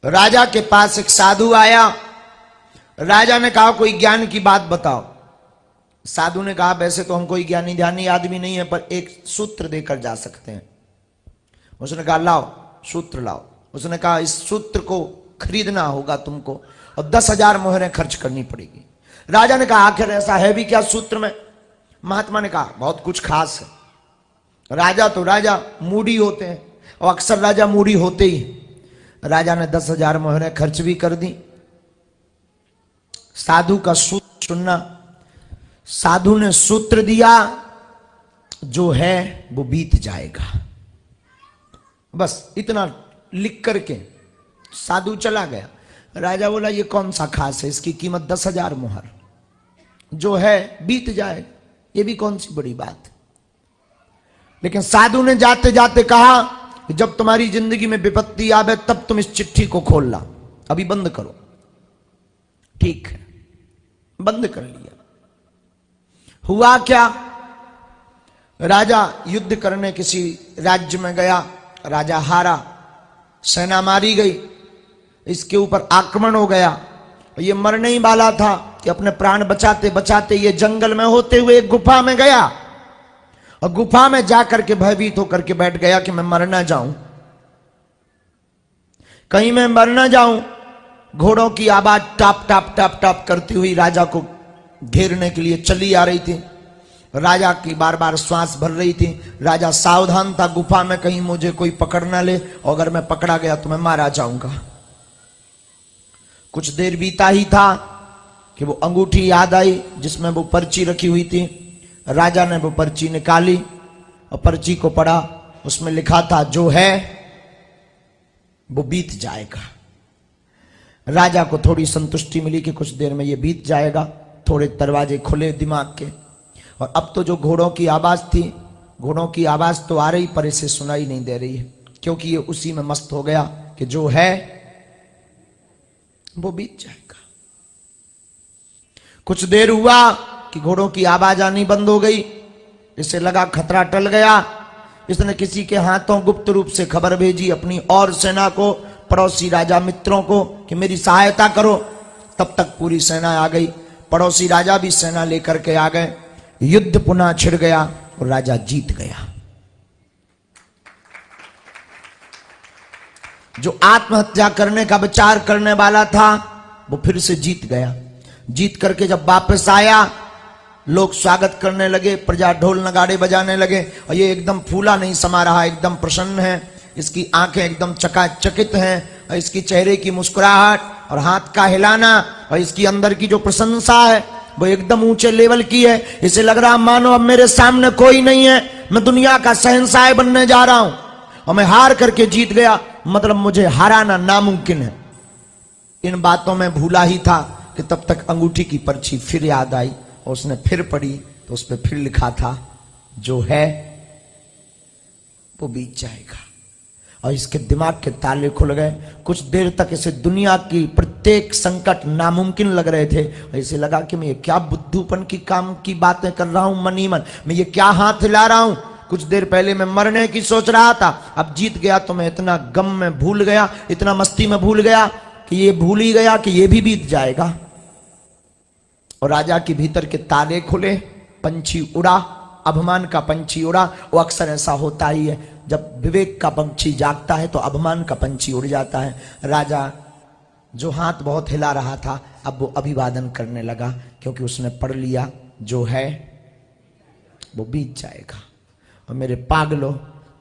राजा के पास एक साधु आया। राजा ने कहा कोई ज्ञान की बात बताओ। साधु ने कहा वैसे तो हम कोई ज्ञानी ध्यानी आदमी नहीं है, पर एक सूत्र देकर जा सकते हैं। उसने कहा लाओ सूत्र लाओ। उसने कहा इस सूत्र को खरीदना होगा तुमको और 10,000 मोहरें खर्च करनी पड़ेगी। राजा ने कहा आखिर ऐसा है भी क्या सूत्र में? महात्मा ने कहा बहुत कुछ खास है। राजा तो राजा मूडी होते हैं और अक्सर राजा मूडी होते ही। राजा ने 10,000 मोहरें खर्च भी कर दी। साधु का सूत्र सुनना। साधु ने सूत्र दिया, जो है वो बीत जाएगा। बस इतना लिख करके साधु चला गया। राजा बोला ये कौन सा खास है, इसकी कीमत 10,000 मोहर, जो है बीत जाएगा, ये भी कौन सी बड़ी बात। लेकिन साधु ने जाते जाते कहा कि जब तुम्हारी जिंदगी में विपत्ति आवे तब तुम इस चिट्ठी को खोलना, अभी बंद करो। ठीक है, बंद कर लिया। हुआ क्या? राजा युद्ध करने किसी राज्य में गया, राजा हारा, सेना मारी गई, इसके ऊपर आक्रमण हो गया। ये मरने ही वाला था कि अपने प्राण बचाते बचाते ये जंगल में होते हुए एक गुफा में गया और गुफा में जाकर के भयभीत होकर के बैठ गया कि मैं मर ना जाऊं, कहीं मैं मर ना जाऊं। घोड़ों की आवाज टाप टाप टाप टाप करती हुई राजा को घेरने के लिए चली आ रही थी। राजा की बार बार श्वास भर रही थी। राजा सावधान था गुफा में कहीं मुझे कोई पकड़ ना ले, और अगर मैं पकड़ा गया तो मैं मारा जाऊंगा। कुछ देर बीता ही था कि वो अंगूठी याद आई जिसमें वो पर्ची रखी हुई थी। राजा ने वो पर्ची निकाली और पर्ची को पढ़ा। उसमें लिखा था जो है वो बीत जाएगा। राजा को थोड़ी संतुष्टि मिली कि कुछ देर में ये बीत जाएगा। थोड़े दरवाजे खुले दिमाग के, और अब तो जो घोड़ों की आवाज थी, घोड़ों की आवाज तो आ रही पर इसे सुनाई नहीं दे रही है, क्योंकि ये उसी में मस्त हो गया कि जो है वो बीत जाएगा। कुछ देर हुआ कि घोड़ों की आवाज आनी बंद हो गई। इसे लगा खतरा टल गया। इसने किसी के हाथों गुप्त रूप से खबर भेजी अपनी और सेना को, पड़ोसी राजा मित्रों को, कि मेरी सहायता करो। तब तक पूरी सेना आ गई। पड़ोसी राजा भी सेना लेकर के आ गए। युद्ध पुनः छिड़ गया और राजा जीत गया। जो आत्महत्या करने का विचार करने वाला था वो फिर से जीत गया। जीत करके जब वापस आया, लोग स्वागत करने लगे, प्रजा ढोल नगाड़े बजाने लगे, और ये एकदम फूला नहीं समा रहा, एकदम प्रसन्न है। इसकी आंखें एकदम चकाचकित हैं, और इसकी चेहरे की मुस्कुराहट और हाथ का हिलाना और इसकी अंदर की जो प्रशंसा है वो एकदम ऊंचे लेवल की है। इसे लग रहा मानो अब मेरे सामने कोई नहीं है, मैं दुनिया का शहंशाह बनने जा रहा हूं और मैं हार करके जीत गया, मतलब मुझे हराना नामुमकिन है। इन बातों में भूला ही था कि तब तक अंगूठी की पर्ची फिर याद आई और उसने फिर पढ़ी तो उस पर फिर लिखा था जो है वो बीत जाएगा। और इसके दिमाग के ताले खुल गए। कुछ देर तक इसे दुनिया की प्रत्येक संकट नामुमकिन लग रहे थे। और इसे लगा कि मैं ये क्या बुद्धूपन की काम की बातें कर रहा हूं, मनी मन मैं ये क्या हाथ हिला रहा हूं। कुछ देर पहले मैं मरने की सोच रहा था, अब जीत गया तो मैं इतना गम में भूल गया, इतना मस्ती में भूल गया कि ये भूल ही गया कि ये भी बीत जाएगा। और राजा के भीतर के ताले खुले, पंछी उड़ा, अभिमान का पंछी उड़ा। वो अक्सर ऐसा होता ही है, जब विवेक का पंछी जागता है तो अभिमान का पंछी उड़ जाता है। राजा जो हाथ बहुत हिला रहा था अब वो अभिवादन करने लगा, क्योंकि उसने पढ़ लिया जो है वो बीत जाएगा। और मेरे पागलों,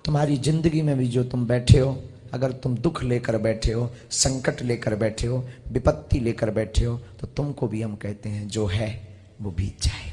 तुम्हारी जिंदगी में भी जो तुम बैठे हो, अगर तुम दुख लेकर बैठे हो, संकट लेकर बैठे हो, विपत्ति लेकर बैठे हो, तो तुमको भी हम कहते हैं जो है वो बीत जाएगा।